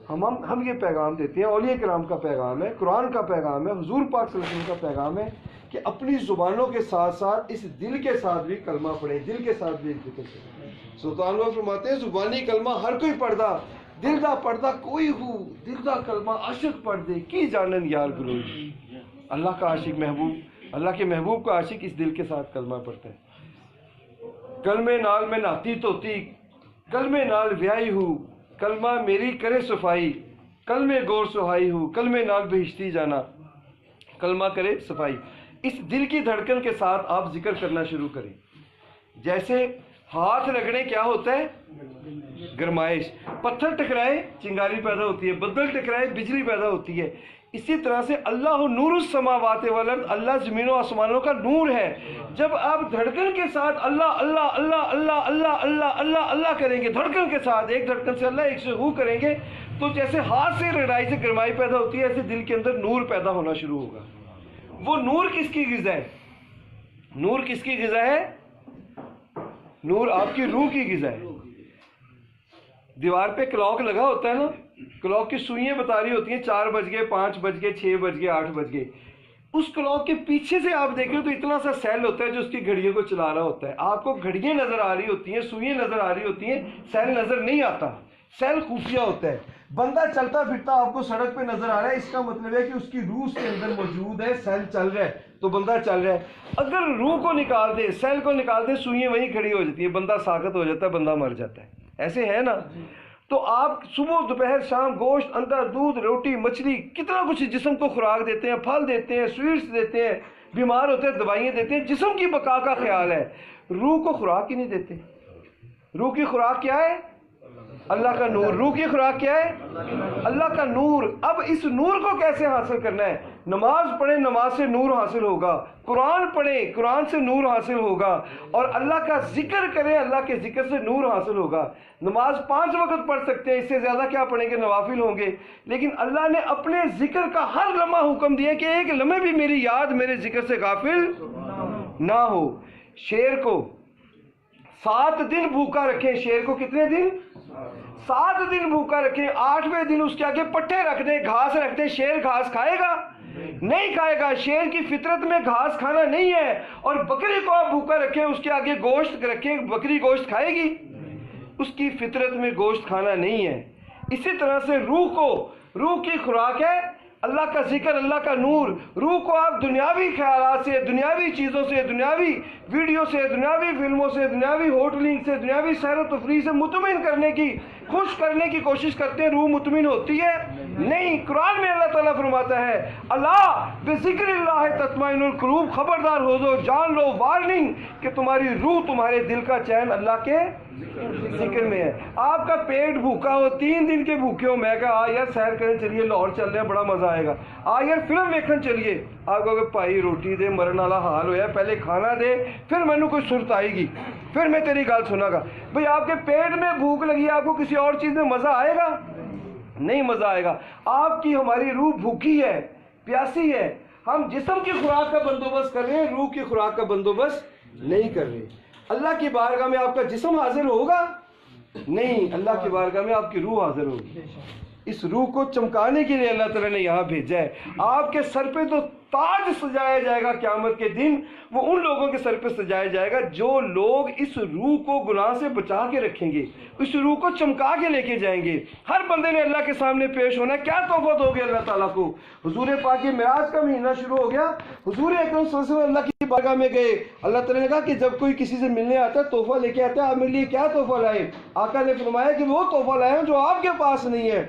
ہم یہ پیغام دیتے ہیں، اولیاء کرام کا پیغام ہے، قرآن کا پیغام ہے، حضور پاک صلی اللہ علیہ وسلم کا پیغام ہے کہ اپنی زبانوں کے ساتھ ساتھ اس دل کے ساتھ بھی کلمہ پڑھیں، دل کے ساتھ بھی ذکر کریں۔ سلطان وہ فرماتے ہیں زبانی کلمہ ہر کوئی پڑھدا، دل دا پڑھدا کوئی ہو، دل دا کلمہ عاشق پڑھ دے کی جانن یار گلوئی۔ اللہ کا عاشق محبوب، اللہ کے محبوب کا عاشق اس دل کے ساتھ کلمہ پڑھتا ہے۔ کلمے نال میں نہاتی توتی، کلمے نال ویائی ہوں، کلمہ میری کرے صفائی، کلمے گور سہائی ہوں، کلمے نال بہشتی جانا، کلمہ کرے صفائی۔ اس دل کی دھڑکن کے ساتھ آپ ذکر کرنا شروع کریں۔ جیسے ہاتھ رگڑے کیا ہوتا ہے؟ گرمائش. پتھر ٹکرائے چنگاری پیدا ہوتی ہے, بدل ٹکرائے بجلی پیدا ہوتی ہے. اسی طرح سے اللہ نور السماوات والارض, اللہ زمین و آسمانوں کا نور ہے. جب آپ دھڑکن کے ساتھ اللہ اللہ اللہ اللہ اللہ اللہ اللہ اللہ کریں گے, دھڑکن کے ساتھ, ایک دھڑکن سے اللہ ایک سے ہو کریں گے, تو جیسے ہاتھ سے رگڑائی سے گرمائی پیدا ہوتی ہے, ایسے دل کے اندر نور پیدا ہونا شروع ہوگا. وہ نور کس کی غذا ہے؟ نور کس کی غذا ہے؟ نور آپ کی روح کی غذا ہے. دیوار پہ کلاک لگا ہوتا ہے نا, کلاک کی سوئیاں بتا رہی ہوتی ہیں 4 بج گئے, 5 بج گئے, 6 بج گئے, 8 بج گئے. اس کلاک کے پیچھے سے آپ دیکھیں تو اتنا سا سیل ہوتا ہے جو اس کی گھڑیوں کو چلا رہا ہوتا ہے. آپ کو گھڑیاں نظر آ رہی ہوتی ہیں, سوئیاں نظر آ رہی ہوتی ہیں, سیل نظر نہیں آتا. سیل خفیہ ہوتا ہے. بندہ چلتا پھرتا آپ کو سڑک پہ نظر آ رہا ہے, اس کا مطلب ہے کہ اس کی روح اس کے اندر موجود ہے, سیل چل رہا ہے, تو بندہ چل رہا ہے. اگر روح کو نکال دے, سیل کو نکال دے, سوئیاں وہیں کھڑی ہو جاتی ہیں, بندہ ساکت ہو جاتا ہے, بندہ مر جاتا ہے. ایسے ہے نا؟ تو آپ صبح دوپہر شام گوشت انڈا دودھ روٹی مچھلی کتنا کچھ جسم کو خوراک دیتے ہیں, پھل دیتے ہیں, سویٹس دیتے ہیں, بیمار ہوتے ہیں دوائیاں دیتے ہیں, جسم کی بقا کا خیال ہے. روح کو خوراک ہی نہیں دیتے. روح کی خوراک کیا ہے؟ اللہ کا نور. روح کی خوراک کیا ہے؟ اللہ کا نور. اب اس نور کو کیسے حاصل کرنا ہے؟ نماز پڑھیں, نماز سے نور حاصل ہوگا. قرآن پڑھیں, قرآن سے نور حاصل ہوگا. اور اللہ کا ذکر کریں, اللہ کے ذکر سے نور حاصل ہوگا. نماز 5 وقت پڑھ سکتے ہیں, اس سے زیادہ کیا پڑھیں گے, نوافل ہوں گے. لیکن اللہ نے اپنے ذکر کا ہر لمحہ حکم دیا کہ ایک لمحے بھی میری یاد میرے ذکر سے غافل نہ ہو. شیر کو 7 دن بھوکا رکھیں. شیر کو کتنے دن؟ 7 دن بھوکا رکھیں. 8ویں دن اس کے آگے پٹھے رکھ دیں, گھاس رکھ دیں. شیر گھاس کھائے گا؟ نہیں کھائے گا. شیر کی فطرت میں گھاس کھانا نہیں ہے. اور بکری کو آپ بھوکا رکھیں, اس کے آگے گوشت رکھیں, بکری گوشت کھائے گی؟ اس کی فطرت میں گوشت کھانا نہیں ہے. اسی طرح سے روح کو, روح کی خوراک ہے اللہ کا ذکر, اللہ کا نور. روح کو آپ دنیاوی خیالات سے, دنیاوی چیزوں سے, دنیاوی ویڈیو سے, دنیاوی فلموں سے, دنیاوی ہوٹلنگ سے, دنیاوی سیر و تفریح سے مطمئن کرنے کی, خوش کرنے کی کوشش کرتے ہیں. روح مطمئن ہوتی ہے؟ نہیں. قرآن میں اللہ تعالیٰ فرماتا ہے اللہ بذکر اللہ تطمئن القلوب, خبردار ہو دو, جان لو, وارننگ کہ تمہاری روح, تمہارے دل کا چین اللہ کے ذکر میں ہے. آپ کا پیٹ بھوکا ہو, 3 دن کے بھوکے ہو, میں کہا یار سیر کریں چلیے, لاہور چل رہے ہیں, بڑا مزہ آئے گا, یار فلم دیکھنے چلیے. آپ کہو کہ بھائی روٹی دے, مرن والا حال ہویا, پہلے کھانا دے, پھر مینوں کوئی صورت آئے گی, پھر میں تیری گل سنا گا. بھئی آپ کے پیٹ میں بھوک لگی, آپ کو کسی اور چیز میں مزہ آئے گا؟ نہیں مزہ آئے گا. آپ کی ہماری روح بھوکی ہے, پیاسی ہے. ہم جسم کی خوراک کا بندوبست کر رہے ہیں, روح کی خوراک کا بندوبست نہیں کر رہے. اللہ کی بارگاہ میں آپ کا جسم حاضر ہوگا؟ نہیں. اللہ کی بارگاہ میں آپ کی روح حاضر ہوگی. اس روح کو چمکانے کے لیے اللہ تعالیٰ نے یہاں بھیجا ہے. آپ کے سر پہ تو تاج سجایا جائے گا قیامت کے دن, وہ ان لوگوں کے سر پہ سجایا جائے گا جو لوگ اس روح کو گناہ سے بچا کے رکھیں گے, اس روح کو چمکا کے لے کے جائیں گے. ہر بندے نے اللہ کے سامنے پیش ہونا ہے. کیا تحفہ دو گے اللہ تعالیٰ کو؟ حضور پاک کی معراج کا مہینہ شروع ہو گیا, حضور اکرم صلی اللہ علیہ وسلم اللہ کی بارگاہ میں گئے. اللہ تعالیٰ نے کہا کہ جب کوئی کسی سے ملنے آتا ہے تحفہ لے کے آتا ہے, آپ میرے لیے کیا تحفہ لائے؟ آقا نے فرمایا کہ وہ تحفہ لائے ہیں جو آپ کے پاس نہیں ہے.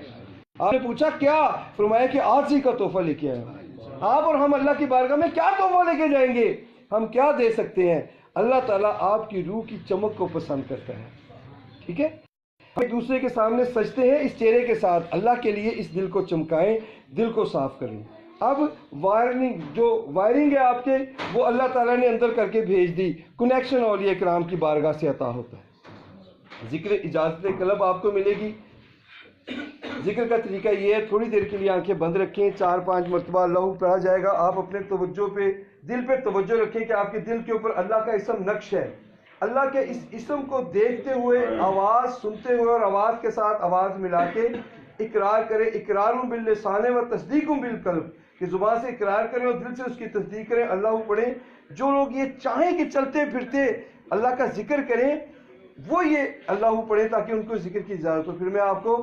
آپ نے پوچھا کیا؟ فرمایا کہ عاجزی کا تحفہ لے کے آئے. آپ اور ہم اللہ کی بارگاہ میں کیا تحفہ لے کے جائیں گے؟ ہم کیا دے سکتے ہیں؟ اللہ تعالیٰ آپ کی روح کی چمک کو پسند کرتا ہے. ٹھیک ہے, ہم ایک دوسرے کے سامنے سجتے ہیں اس چہرے کے ساتھ. اللہ کے لیے اس دل کو چمکائیں, دل کو صاف کریں. اب وائرنگ ہے آپ کے, وہ اللہ تعالیٰ نے اندر کر کے بھیج دی. کنیکشن اولیاء کرام کی بارگاہ سے عطا ہوتا ہے. ذکر اجازت قلب آپ کو ملے گی. ذکر کا طریقہ یہ ہے, تھوڑی دیر کے لیے آنکھیں بند رکھیں, 4-5 مرتبہ اللہ پڑھا جائے گا. آپ اپنے توجہ پہ, دل پہ توجہ رکھیں کہ آپ کے دل کے اوپر اللہ کا اسم نقش ہے. اللہ کے اس اسم کو دیکھتے ہوئے, آواز سنتے ہوئے اور آواز کے ساتھ آواز ملا کے اقرار کریں. اقرار باللسان و تصدیق بالقلب, کہ زبان سے اقرار کریں اور دل سے اس کی تصدیق کریں. اللہ پڑھیں. جو لوگ یہ چاہیں کہ چلتے پھرتے اللہ کا ذکر کریں, وہ یہ اللہ پڑھیں تاکہ ان کو ذکر کی اجازت ہو. پھر میں آپ کو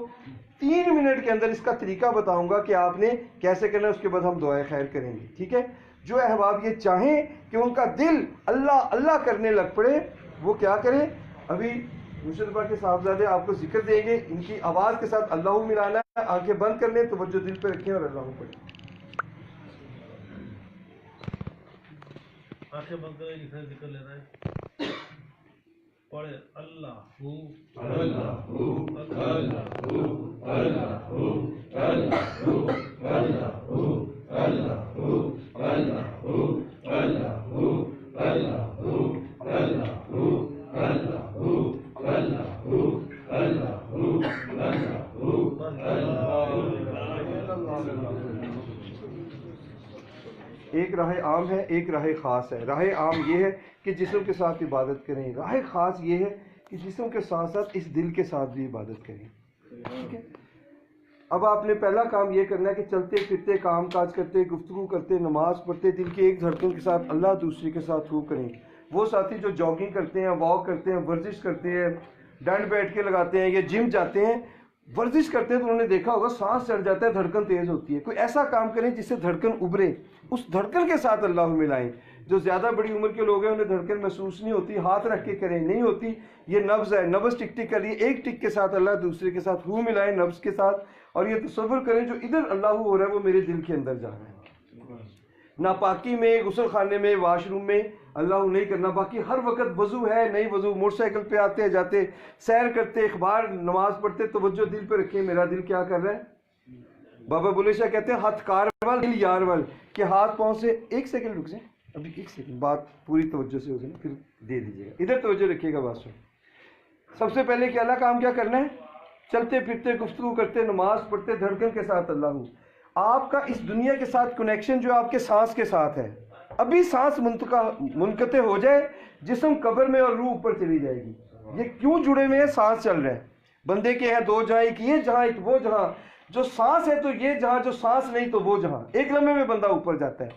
3 منٹ کے اندر اس کا طریقہ بتاؤں گا کہ آپ نے کیسے کرنا ہے, اس کے بعد ہم دعائے خیر کریں گے. ٹھیک ہے, جو احباب یہ چاہیں کہ ان کا دل اللہ اللہ کرنے لگ پڑے, وہ کیا کریں. ابھی مرشد پاک کے صاحبزادے آپ کو ذکر دیں گے, ان کی آواز کے ساتھ اللہ ملانا ہے. آنکھیں بند کر لیں, توجہ دل پہ رکھیں اور اللہ پڑھیں. آنکھیں بند کریں, ذکر لینا ہے, پڑھے. ایک راہ عام ہے، ایک راہ خاص ہے۔ راہ عام یہ ہے کہ جسم کے ساتھ عبادت کریں، راہ خاص یہ ہے کہ جسم کے ساتھ ساتھ اس دل کے ساتھ بھی عبادت کریں، ٹھیک ہے۔ اب آپ نے پہلا کام یہ کرنا ہے کہ چلتے پھرتے، کام کاج کرتے، گفتگو کرتے، نماز پڑھتے، دل کی ایک دھڑکن کے ساتھ اللہ، دوسری کے ساتھ ہو کریں۔ وہ ساتھی جو جاگنگ کرتے ہیں، واک کرتے ہیں، ورزش کرتے ہیں، ڈنڈ بیٹھ کے لگاتے ہیں یا جم جاتے ہیں، ورزش کرتے ہیں تو انہوں نے دیکھا ہوگا سانس چڑھ جاتا ہے، دھڑکن تیز ہوتی ہے۔ کوئی ایسا کام کریں جس سے دھڑکن ابھرے، اس دھڑکن کے ساتھ اللہ ملائیں۔ جو زیادہ بڑی عمر کے لوگ ہیں انہیں دھڑکن محسوس نہیں ہوتی، ہاتھ رکھ کے کریں، نہیں ہوتی، یہ نبض ہے، نبض ٹک ٹک کریے، ایک ٹک کے ساتھ اللہ، دوسرے کے ساتھ ہو ملائیں نبض کے ساتھ، اور یہ تصور کریں جو ادھر اللہ ہو رہا ہے وہ میرے دل کے اندر جا رہا ہے۔ ناپاکی میں، غسل خانے میں، واش روم میں اللہ نہیں کرنا، باقی ہر وقت وضو ہے، نہیں وضو، موٹر سائیکل پہ آتے جاتے، سیر کرتے، اخبار، نماز پڑھتے، توجہ دل پہ رکھیں، میرا دل کیا کر رہا ہے۔ بابا بلے شاہ کہتے ہیں ہاتھ کار وال دل یار وال، کہ ہاتھ پاؤں سے ایک سیکنڈ رک جائیں، ابھی ایک سیکنڈ، بات پوری توجہ سے ہو جائے پھر دے دیجیے گا، ادھر توجہ رکھیے گا بات سن۔ سب سے پہلے کہ اللہ کام کیا کرنا ہے، چلتے پھرتے، گفتگو کرتے، نماز پڑھتے، دھڑکن کے ساتھ اللہ ہوں۔ آپ کا اس دنیا کے ساتھ کنیکشن جو آپ کے سانس کے ساتھ ہے، ابھی سانس منقطع ہو جائے، جسم قبر میں اور روح اوپر چلی جائے گی۔ یہ کیوں جڑے ہوئے ہیں؟ سانس چل رہا ہے، بندے کے ہیں دو جہاں، ایک یہ جہاں، ایک وہ جہاں، جو سانس ہے تو یہ جہاں، جو سانس نہیں تو وہ جہاں، ایک لمحے میں بندہ اوپر جاتا ہے۔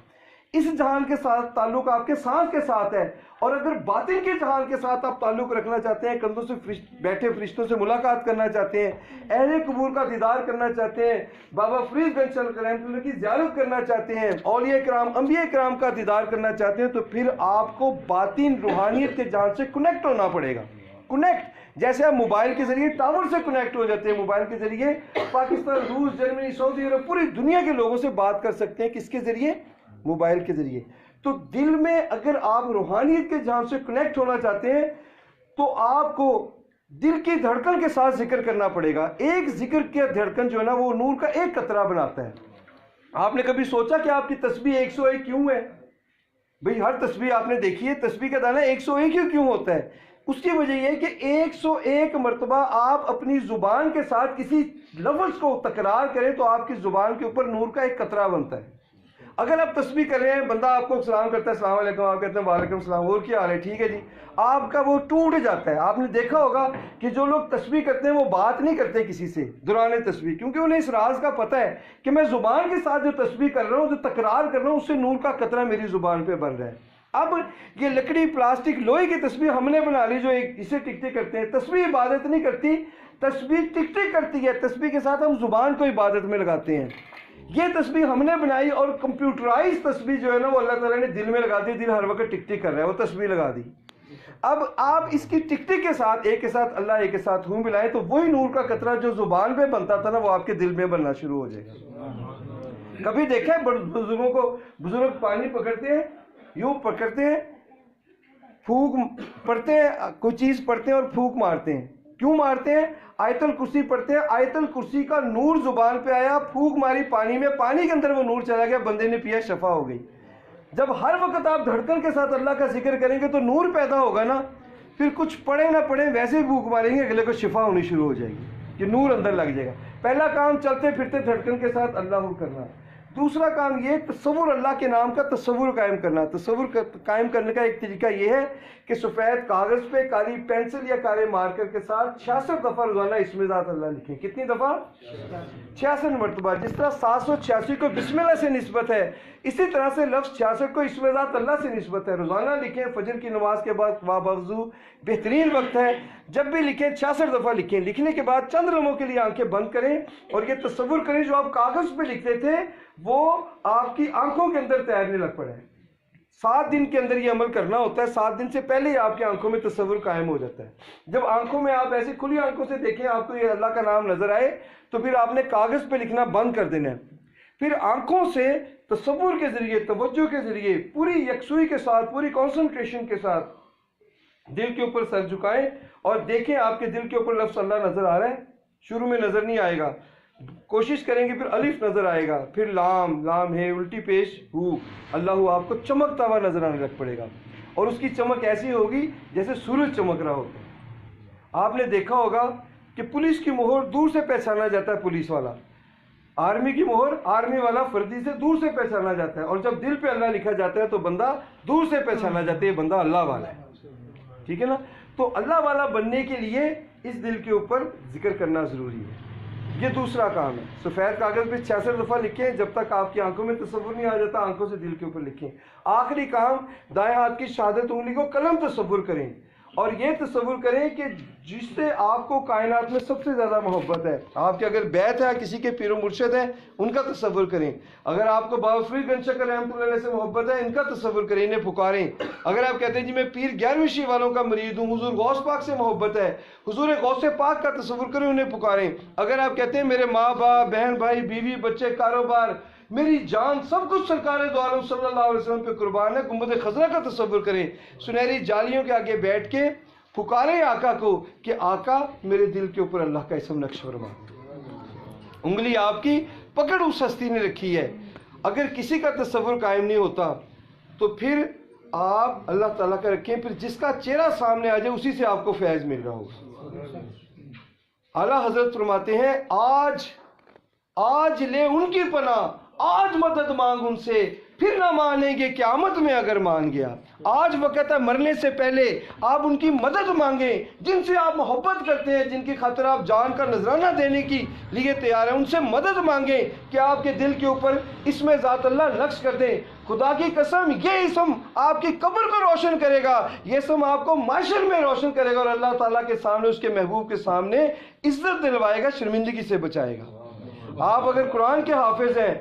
اس جہان کے ساتھ تعلق آپ کے سانس کے ساتھ ہے، اور اگر باطن کے جہان کے ساتھ آپ تعلق رکھنا چاہتے ہیں، کندھوں سے بیٹھے فرشتوں سے ملاقات کرنا چاہتے ہیں، اہل قبور کا دیدار کرنا چاہتے ہیں، بابا فرید گنج رحمۃ اللہ کی زیارت کرنا چاہتے ہیں، اولیاء کرام، انبیاء کرام کا دیدار کرنا چاہتے ہیں، تو پھر آپ کو باطن روحانیت کے جہان سے کنیکٹ ہونا پڑے گا۔ کنیکٹ جیسے آپ موبائل کے ذریعے ٹاور سے کنیکٹ ہو جاتے ہیں، موبائل کے ذریعے پاکستان، روس، جرمنی، سعودی عرب، پوری دنیا کے لوگوں سے بات کر سکتے ہیں، کس کے ذریعے؟ موبائل کے ذریعے۔ تو دل میں اگر آپ روحانیت کے جہان سے کنیکٹ ہونا چاہتے ہیں تو آپ کو دل کی دھڑکن کے ساتھ ذکر کرنا پڑے گا۔ ایک ذکر کی دھڑکن جو ہے نا وہ نور کا ایک قطرہ بناتا ہے۔ آپ نے کبھی سوچا کہ آپ کی تسبیح 101 کیوں ہے؟ بھئی ہر تسبیح آپ نے دیکھی ہے، تسبیح کا دانہ 101 کیوں ہوتا ہے؟ اس کی وجہ یہ ہے کہ 101 مرتبہ آپ اپنی زبان کے ساتھ کسی لفظ کو تکرار کریں تو آپ کی زبان کے اوپر نور کا ایک قطرہ بنتا ہے۔ اگر آپ تسبیح کر رہے ہیں، بندہ آپ کو سلام کرتا ہے، السلام علیکم، آپ کہتے ہیں وعلیکم السلام، اور کیا حال ہے، ٹھیک ہے جی، آپ کا وہ ٹوٹ جاتا ہے۔ آپ نے دیکھا ہوگا کہ جو لوگ تسبیح کرتے ہیں وہ بات نہیں کرتے کسی سے دوران تسبیح، کیونکہ انہیں اس راز کا پتہ ہے کہ میں زبان کے ساتھ جو تسبیح کر رہا ہوں، جو تکرار کر رہا ہوں، اس سے نور کا قطرہ میری زبان پہ بن رہا ہے۔ اب یہ لکڑی، پلاسٹک، لوہے کی تسبیح ہم نے بنا لی جو اسے ٹک ٹک کرتے ہیں۔ تسبیح عبادت نہیں کرتی، تسبیح ٹک ٹک کرتی ہے۔ تسبیح کے ساتھ ہم زبان کو عبادت میں لگاتے ہیں۔ یہ تسبیح ہم نے بنائی، اور کمپیوٹرائز تسبیح جو ہے نا وہ اللہ تعالیٰ نے دل میں لگا دی، دل ہر وقت ٹک ٹک کر رہا ہے، وہ تسبیح لگا دی۔ اب آپ اس کی ٹک ٹک کے ساتھ، ایک کے ساتھ اللہ، ایک کے ساتھ ہوں ملائیں، تو وہی نور کا قطرہ جو زبان پہ بنتا تھا نا وہ آپ کے دل میں بننا شروع ہو جائے گا۔ کبھی دیکھا ہے بزرگوں کو، بزرگ پانی پکڑتے ہیں، یوں پکڑتے ہیں، پھونک پڑھتے ہیں، کوئی چیز پڑھتے ہیں اور پھونک مارتے ہیں۔ کیوں مارتے ہیں؟ آیت الکرسی پڑھتے ہیں، آیت الکرسی کا نور زبان پہ آیا، پھونک ماری پانی میں، پانی کے اندر وہ نور چلا گیا، بندے نے پیا، شفا ہو گئی۔ جب ہر وقت آپ دھڑکن کے ساتھ اللہ کا ذکر کریں گے تو نور پیدا ہوگا نا، پھر کچھ پڑھیں نہ پڑھیں ویسے ہی پھونک ماریں گے، اگلے کو شفا ہونی شروع ہو جائے گی، کہ نور اندر لگ جائے گا۔ پہلا کام چلتے پھرتے دھڑکن کے ساتھ اللہ کرنا۔ دوسرا کام یہ تصور، اللہ کے نام کا تصور قائم کرنا۔ تصور قائم کرنے کا ایک طریقہ یہ ہے کہ سفید کاغذ پہ کالی پینسل یا کالے مارکر کے ساتھ 66 دفعہ روزانہ اسم ذات اللہ لکھیں۔ کتنی دفعہ؟ 66 مرتبہ۔ جس طرح 786 کو بسم اللہ سے نسبت ہے، اسی طرح سے لفظ 66 کو اسم ذات اللہ سے نسبت ہے۔ روزانہ لکھیں، فجر کی نماز کے بعد وضو بہترین وقت ہے، جب بھی لکھیں 66 دفعہ لکھیں۔ لکھنے کے بعد چند لمحوں کے لیے آنکھیں بند کریں اور یہ تصور کریں جو آپ کاغذ پہ لکھتے تھے وہ آپ کی آنکھوں کے اندر تیرنے لگ پڑے۔ 7 دن کے اندر یہ عمل کرنا ہوتا ہے، 7 دن سے پہلے ہی آپ کی آنکھوں میں تصور قائم ہو جاتا ہے۔ جب آنکھوں میں آپ ایسی کھلی آنکھوں سے دیکھیں، آپ کو یہ اللہ کا نام نظر آئے، تو پھر آپ نے کاغذ پہ لکھنا بند کر دینا ہے۔ پھر آنکھوں سے تصور کے ذریعے، توجہ کے ذریعے، پوری یکسوئی کے ساتھ، پوری کنسنٹریشن کے ساتھ دل کے اوپر سر جھکائیں اور دیکھیں آپ کے دل کے اوپر لفظ اللہ نظر آ رہا ہے. شروع میں نظر نہیں آئے گا, کوشش کریں گے پھر الف نظر آئے گا, پھر لام ہے الٹی پیش ہو, اللہ آپ کو چمکتا ہوا نظر آنے لگ پڑے گا, اور اس کی چمک ایسی ہوگی جیسے سورج چمک رہا ہوتا ہے. آپ نے دیکھا ہوگا کہ پولیس کی مہر دور سے پہچانا جاتا ہے پولیس والا, آرمی کی مہر آرمی والا فردی سے دور سے پہچانا جاتا ہے, اور جب دل پہ اللہ لکھا جاتا ہے تو بندہ دور سے پہچانا جاتا ہے یہ بندہ اللہ والا ہے. ٹھیک ہے نا. تو اللہ والا بننے کے لیے اس دل کے اوپر ذکر کرنا ضروری ہے. یہ دوسرا کام ہے. سفید کاغذ پہ 66 دفعہ لکھیں, جب تک آپ کی آنکھوں میں تصور نہیں آ جاتا آنکھوں سے دل کے اوپر لکھیں. آخری کام دائیں ہاتھ کی شہادت انگلی کو قلم تصور کریں, اور یہ تصور کریں کہ جس سے آپ کو کائنات میں سب سے زیادہ محبت ہے, آپ کے اگر بیت ہے کسی کے پیر و مرشد ہیں ان کا تصور کریں. اگر آپ کو بابا فرید گنج شکر رحمۃ اللہ علیہ سے محبت ہے ان کا تصور کریں, انہیں پکاریں. اگر آپ کہتے ہیں جی میں پیر 11ویں شیعہ والوں کا مرید ہوں, حضور غوث پاک سے محبت ہے, حضور غوث پاک کا تصور کریں, انہیں پکاریں. اگر آپ کہتے ہیں میرے ماں باپ بہن بھائی بیوی بچے کاروبار میری جان سب کچھ سرکار دو عالم صلی اللہ علیہ وسلم پہ قربان ہے, گنبد خضرا کا تصور کریں, سنہری جالیوں کے آگے بیٹھ کے پکاریں آقا کو کہ آقا میرے دل کے اوپر اللہ کا اسم نقش فرما. انگلی آپ کی پکڑ اس ہستی نے رکھی ہے. اگر کسی کا تصور قائم نہیں ہوتا تو پھر آپ اللہ تعالیٰ کا رکھیں, پھر جس کا چہرہ سامنے آ جائے اسی سے آپ کو فیض مل رہا ہوگا. اعلیٰ حضرت فرماتے ہیں آج لے ان کی پناہ, آج مدد مانگ ان سے, پھر نہ مانیں گے قیامت میں اگر مان گیا. آج وقت ہے مرنے سے پہلے آپ ان کی مدد مانگیں, جن سے آپ محبت کرتے ہیں, جن کی خاطر آپ جان کا نذرانہ دینے کی لیے تیار ہیں, ان سے مدد مانگیں کہ آپ کے دل کے اوپر اسم ذات اللہ نقش کر دیں. خدا کی قسم یہ اسم آپ کی قبر کو روشن کرے گا, یہ اسم آپ کو معاشر میں روشن کرے گا, اور اللہ تعالیٰ کے سامنے اس کے محبوب کے سامنے عزت دلوائے گا, شرمندگی سے بچائے گا. آپ اگر قرآن کے حافظ ہیں,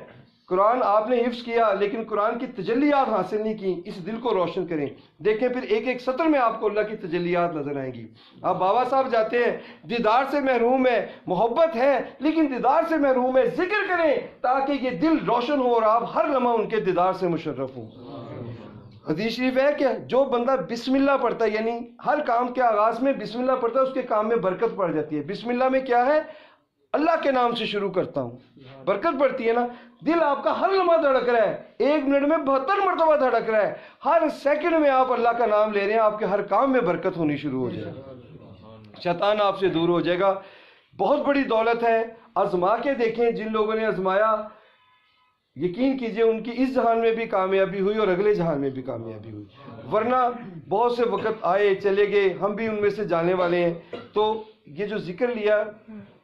قرآن آپ نے حفظ کیا لیکن قرآن کی تجلیات حاصل نہیں کی, اس دل کو روشن کریں. دیکھیں پھر ایک ایک سطر میں آپ کو اللہ کی تجلیات نظر آئیں گی. آپ بابا صاحب جاتے ہیں, دیدار سے محروم ہے, محبت ہے لیکن دیدار سے محروم ہے, ذکر کریں تاکہ یہ دل روشن ہو اور آپ ہر لمحہ ان کے دیدار سے مشرف ہوں. حدیث شریف ہے کہ جو بندہ بسم اللہ پڑھتا ہے, یعنی ہر کام کے آغاز میں بسم اللہ پڑھتا ہے, اس کے کام میں برکت پڑ جاتی ہے. بسم اللہ میں کیا ہے, اللہ کے نام سے شروع کرتا ہوں, برکت پڑتی ہے نا. دل آپ کا ہر لمحہ دھڑک رہا ہے, 1 منٹ میں 72 مرتبہ دھڑک رہا ہے, ہر سیکنڈ میں آپ اللہ کا نام لے رہے ہیں, آپ کے ہر کام میں برکت ہونی شروع ہو جائے گا, شیطان آپ سے دور ہو جائے گا. بہت بڑی دولت ہے, آزما کے دیکھیں. جن لوگوں نے آزمایا یقین کیجئے ان کی اس جہان میں بھی کامیابی ہوئی اور اگلے جہان میں بھی کامیابی ہوئی. ورنہ بہت سے وقت آئے چلے گئے, ہم بھی ان میں سے جانے والے ہیں. تو یہ جو ذکر لیا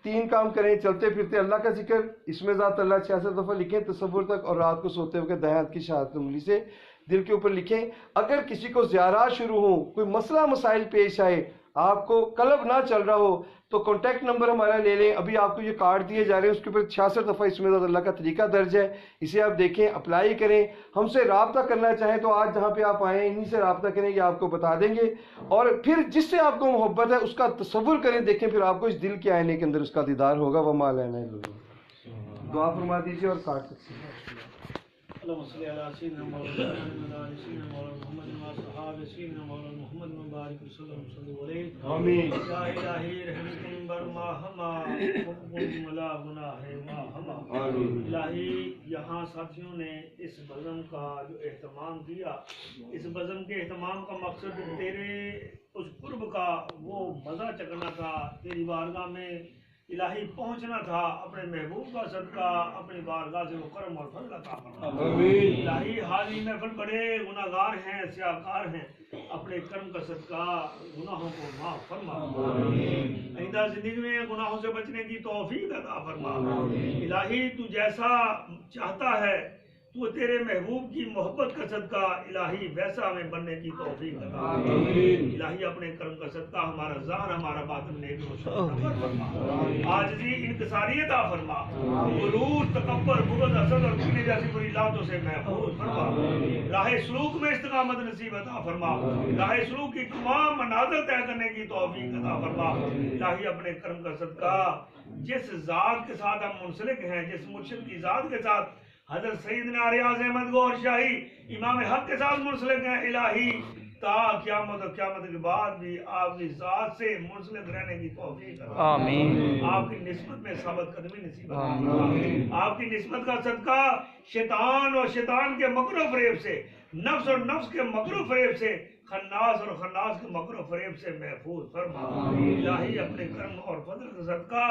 3 کام کریں, چلتے پھرتے اللہ کا ذکر, اسم ذات اللہ 66 دفعہ لکھیں تصور تک, اور رات کو سوتے وقت دائیں ہاتھ کی شہادت انگلی سے دل کے اوپر لکھیں. اگر کسی کو زیارات شروع ہوں, کوئی مسئلہ مسائل پیش آئے, آپ کو قلب نہ چل رہا ہو, تو کانٹیکٹ نمبر ہمارا لے لیں. ابھی آپ کو یہ کارڈ دیے جا رہے ہیں, اس کے اوپر 66 دفعہ اسم ذات اللہ کا طریقہ درج ہے, اسے آپ دیکھیں, اپلائی کریں. ہم سے رابطہ کرنا چاہیں تو آج جہاں پہ آپ آئیں انہی سے رابطہ کریں, یہ آپ کو بتا دیں گے. اور پھر جس سے آپ کو محبت ہے اس کا تصور کریں, دیکھیں پھر آپ کو اس دل کے آئینے کے اندر اس کا دیدار ہوگا. وما علینا الا البلاغ. دعا فرما دیجیے اور کارڈ تقسیم. اللهم صل على سيدنا مولانا سيدنا مولانا محمد وصحابه سيدنا مولانا محمد وبارك وسلم عليه آمین. یا الہی رحمتم برما ہما حکم ملا گناہ ما ہما. الہی یہاں ساتھیوں نے اس بزم کا جو اہتمام کیا, اس بزم کے اہتمام کا مقصد تیرے اس قرب کا وہ مزہ چکنا تھا, تیری بارگاہ میں الہی پہنچنا تھا, اپنے محبوب کا صدقہ اپنی بارگاہ سے وہ کرم اور فضل عطا فرما. الہی حاضری محفل بڑے گناہگار ہیں, سیاہکار ہیں, اپنے کرم کا صدقہ گناہوں کو معاف فرما. آئندہ زندگی میں گناہوں سے بچنے کی توفیق عطا فرما. الہی تو جیسا چاہتا ہے, تو تیرے محبوب کی محبت کا صدقہ الہی ویسا ہمیں بننے کی توفیق عطا فرما. الہی اپنے کرم کا صدقہ ہمارا ظاہر ہمارا باطن نیک روشن فرما. عاجزی انکساری عطا فرما. غرور تکبر بغض حسد اور کینے جیسی بری لاتوں سے محفوظ فرما. راہ سلوک میں استقامت نصیب عطا فرما. راہ سلوک کی تمام منازل طے کرنے کی توفیق عطا فرما. الہی اپنے کرم کا صدقہ جس ذات کے ساتھ ہم منسلک ہیں, جس مرشد کی ذات کے ساتھ حضرت سیدنا ریاض احمد گوہر شاہی امام حق کے ساتھ منسلک ہیں, الہی تا قیامت اور قیامت کے بعد بھی آپ کی ذات سے منسلک رہنے کی توفیق عطا آمین۔ آپ کی نسبت میں ثابت قدمی نصیب عطا آپ کی نسبت کا صدقہ شیطان اور شیطان کے مکر و فریب سے، نفس اور نفس کے مکر و فریب سے، خناس اور خناس کے مکر و فریب سے محفوظ فرما۔ الہی اپنے کرم اور فضل کا صدقہ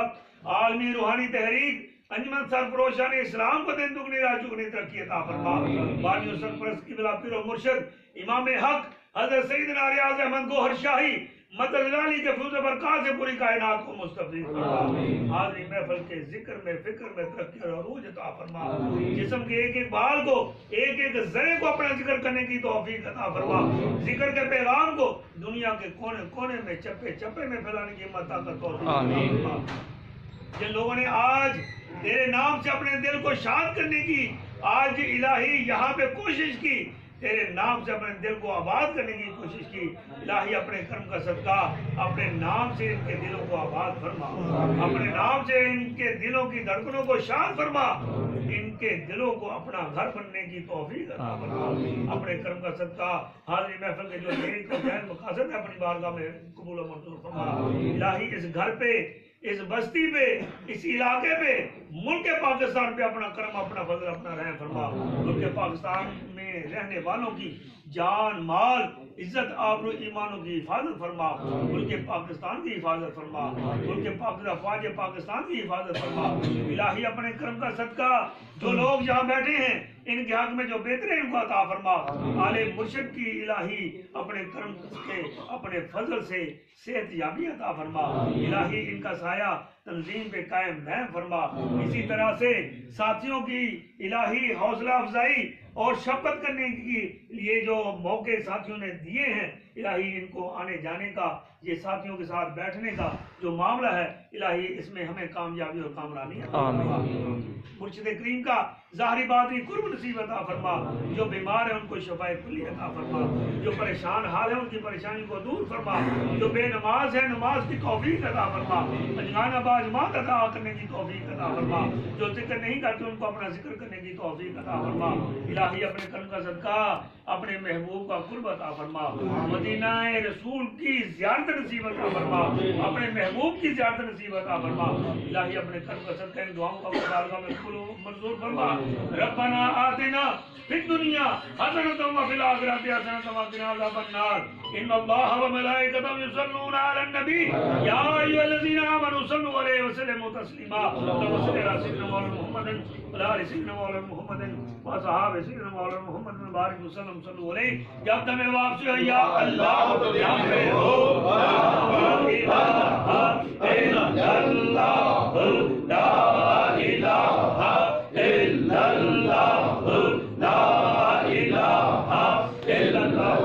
عالمی روحانی تحریک انجمن سرفروشان اسلام کو دن دگنی رات چگنی ترقی عطا فرما۔ بانی و سرپرست کی بلا پیر و مرشد امام حق حضرت سیدنا ریاض احمد گوہر شاہی مدد لالی کے فیض و برکات سے پوری کائنات کو مستفید فرما۔ حاضری محفل کے ذکر میں فکر میں ترقی اور عروج عطا فرما۔ جسم کے ایک ایک بال کو، ایک ایک ذرے کو اپنا ذکر کرنے کی توفیق عطا فرما۔ ذکر کے پیغام کو دنیا کے کونے کونے میں چپے چپے میں پھیلانے کی ہمت طاقت توفیق عطا فرما۔ جن لوگوں نے آج تیرے نام سے اپنے دل کو شاد کرنے کی، آج الہی یہاں پہ کوشش کی، تیرے نام سے اپنے دل کو آباد کرنے کی کوشش کی، الہی اپنے کرم کا صدقہ اپنے نام سے ان کے دلوں کو آباد فرما، اپنے نام سے ان کے دلوں کی دھڑکنوں کو شاد فرما، ان کے دلوں کو اپنا گھر بننے کی توفیق عطا فرما۔ اپنے کرم کا صدقہ حاضری محفل کے جو نیک اور جائز مقاصد ہے اپنی بارگاہ میں قبول و منظور فرما۔ الہی اس گھر پہ، اس بستی پہ، اس علاقے پہ، ملک پاکستان پہ اپنا کرم، اپنا فضل، اپنا رحم فرما۔ ملک پاکستان میں رہنے والوں کی جان، مال، عزت، آبرو، ایمانوں کی حفاظت فرما۔ ملک پاکستان کی حفاظت فرما۔ ملک پاکستان، فوج پاکستان کی حفاظت فرما۔ الہی اپنے کرم کا صدقہ جو لوگ یہاں بیٹھے ہیں ان کے حق میں جو بہتر ہے ان کو عطا فرما۔ آل مرشد کی الہی اپنے کرم سے، اپنے فضل سے صحت یابی عطا فرما۔ الہی ان کا سایہ تنظیم پہ قائم دائم فرما۔ اسی طرح سے ساتھیوں کی الہی حوصلہ افزائی اور شفقت کرنے کی یہ جو موقع ساتھیوں نے دیے ہیں، الہی ان کو آنے جانے کا، یہ ساتھیوں کے ساتھ بیٹھنے کا جو معاملہ ہے، الہی اس میں ہمیں کامیابی اور کامرانی عطا فرما۔ مرشد کریم کا ظاہری باطنی قرب نصیب عطا فرما۔ جو بیمار ہیں ان کو شفائے کلی عطا فرما۔ جو پریشان حال ہے ان کی پریشانی کو دور فرما۔ جو بے نماز ہے نماز کی توفیق عطا فرما۔ اجگانہ باجماعت عطا کرنے کی توفیق عطا فرما۔ جو ذکر نہیں کرتے ان کو اپنا ذکر کرنے کی توفیق عطا فرما۔ الہی اپنے کرم کا صدقہ اپنے محبوب کا قرب عطا فرما۔ مدینہ رسول کی زیارت نصیب عطا فرما۔ اپنے محبوب کی زیارت نصیب عطا فرما۔ الہی اپنے کرم کا صدقہ ان دعاؤں کو اپنے بارگاہ میں قبول و منظور فرما۔ ربنا آتنا فی الدنیا حسنۃ وفی الآخرۃ حسنۃ وقنا عذاب النار۔ ان اللہ وملائکتہ یصلون علی النبی یا ایھا الذین آمنوا صلوا علیہ وسلموا تسلیما۔ اللهم صل علی سیدنا مولانا محمد وعلی آل سیدنا مولانا محمد وصحابہ سیدنا مولانا محمد مبارک وسلم صلوا علیہ۔ جب تک واپسی ہو یا اللہ یا ہو لا الہ الا اللہ لا الہ الا اللہ لا الہ الا اللہ۔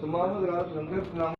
تمام حضرات لنگر